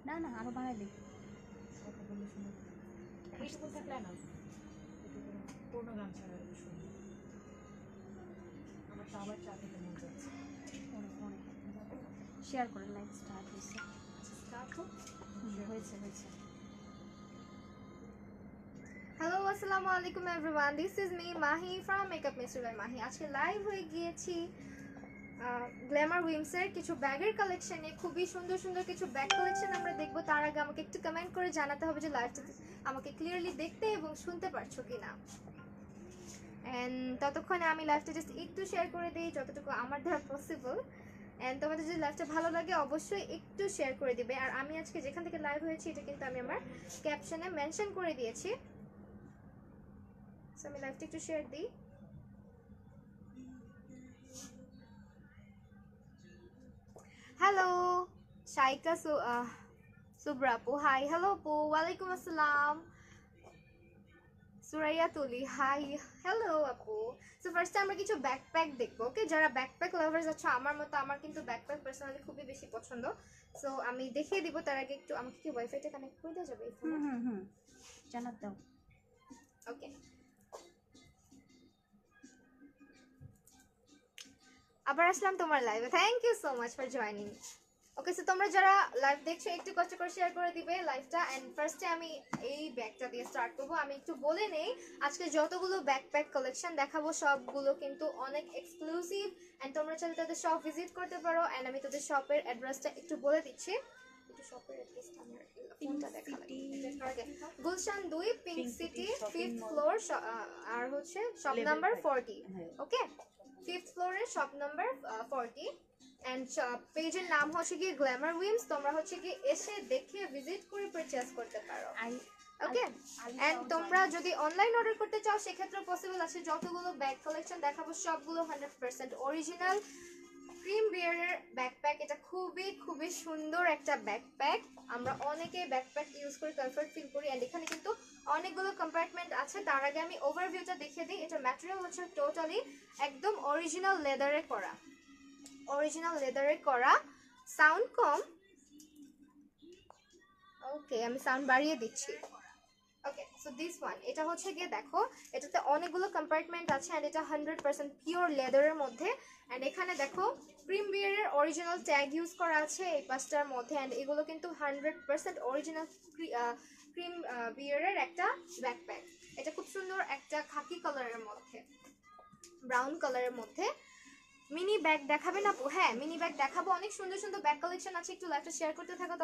না না আরো বাড়াইলে কথা বললে শুনে এইটুকু থাকলে না পূর্ণ গান ছাড়া শুনি আমার তো আবার চা খেতে মন যাচ্ছে অনেক অনেক শেয়ার করে লাইক স্টার্ট হয়েছে স্টার্ট হোক হয়েছে হয়েছে হ্যালো আসসালামু আলাইকুম everyone, this is me Mahi from Makeup Mister by Mahi. আজকে লাইভ হয়ে গিয়েছি গ্ল্যামার উইমসের কিছু ব্যাগের কালেকশনে। খুবই সুন্দর সুন্দর কিছু ব্যাগ কালেকশন আমরা দেখবো। তার আগে আমাকে একটু কমেন্ট করে জানাতে হবে যে লাইভটা আমাকে ক্লিয়ারলি দেখতে এবং শুনতে পারছো কিনা। অ্যান্ড ততক্ষণে আমি লাইভটা জাস্ট একটু শেয়ার করে দিই যতটুকু আমার দ্বারা পসিবল। অ্যান্ড তোমাদের যদি লাইভটা ভালো লাগে অবশ্যই একটু শেয়ার করে দিবে। আর আমি আজকে যেখান থেকে লাইভ হয়েছি এটা কিন্তু আমি আমার ক্যাপশনে মেনশন করে দিয়েছি। So, আমি লাইভটা একটু শেয়ার দিই। হ্যালো শাইকা সুব্রা আপু, হাই। হ্যালো আপু, ওয়ালাইকুম আসসালাম। সুরাইয়া তুলি, হাই। হ্যালো আপু। সো ফার্স্টে আমরা কিছু ব্যাকপ্যাক দেখবো। ওকে, যারা ব্যাকপ্যাক লাভার্স আছো আমার মতো, আমার কিন্তু ব্যাকপ্যাক পার্সোনালি খুবই বেশি পছন্দ। সো আমি দেখিয়ে দিব। তার আগে একটু আমাকে কি ওয়াইফাইটা কানেক্ট করে দেওয়া যাবে এই ফোনে? জানাত দাও। ওকে, আবার আসলাম তোমার লাইভে। Thank you so much for joining. Okay, so তোমরা যারা লাইভ দেখছো একটু কষ্ট করে শেয়ার করে দিবে লাইভটা। এন্ড ফার্স্টে আমি এই ব্যাগটা দিয়ে স্টার্ট করবো। আমি একটু বলে নেই, আজকে যতগুলো ব্যাকপ্যাক কালেকশন দেখাবো সবগুলো কিন্তু অনেক এক্সক্লুসিভ। এন্ড তোমরা চাইলে তাদের শপ ভিজিট করতে পারো। এন্ড আমি তোদের শপের অ্যাড্রেসটা একটু বলে দিচ্ছি। একটু শপের অ্যাড্রেসটা আমার ফোনটা দেখা লাগে। Gulshan 2, pink city, 5th floor, আর হচ্ছে শপ নাম্বার 40। ওকে, 5th ফ্লোরে শপ নাম্বার 40। এন্ড পেজের নাম হচ্ছে কি গ্ল্যামার উইমস। তোমরা হচ্ছে কি এসে দেখে ভিজিট করে পারচেজ করতে পারো। ওকে, এন্ড তোমরা যদি অনলাইন অর্ডার করতে চাও সেক্ষেত্রে পসিবল আছে। যতগুলো ব্যাগ কালেকশন দেখাবো সবগুলো 100% অরিজিনাল ক্রিম বিয়ারের ব্যাকপ্যাক। এটা খুবই খুবই সুন্দর একটা ব্যাকপ্যাক। আমরা অনেকেই ব্যাকপ্যাক ইউজ করে কমফর্ট ফিল করি। এন্ড এখানে কিন্তু অনেকগুলো কম্পার্টমেন্ট আছে। তার আগে আমি ওভারভিউটা দেখিয়ে দিই। এটা ম্যাটেরিয়াল হচ্ছে টোটালি একদম অরিজিনাল লেদারে করা। অরিজিনাল লেদারে করা। সাউন্ড কম। ওকে, আমি সাউন্ড বাড়িয়ে দিচ্ছি। ওকে, সো দিস ওয়ান, এটা হচ্ছে গিয়ে দেখো এটাতে অনেকগুলো কম্পার্টমেন্ট আছে। অ্যান্ড এটা 100% পিওর লেদারের মধ্যে। অ্যান্ড এখানে দেখো ক্রিম বিয়ারের অরিজিনাল ট্যাগ ইউজ করা আছে এই পাঁচটার মধ্যে। অ্যান্ড এগুলো কিন্তু 100% অরিজিনাল ক্রিম বিয়ারের একটা ব্যাকপ্যাক। এটা খুব সুন্দর একটা খাকি কালারের মধ্যে, ব্রাউন কালারের মধ্যে। মিনি ব্যাগ দেখাবেন আপু? হ্যাঁ, মিনি ব্যাগ দেখাবো। অনেক সুন্দর সুন্দর ব্যাগ কালেকশন আছে। একটু লাইভটা শেয়ার করতে থাকো।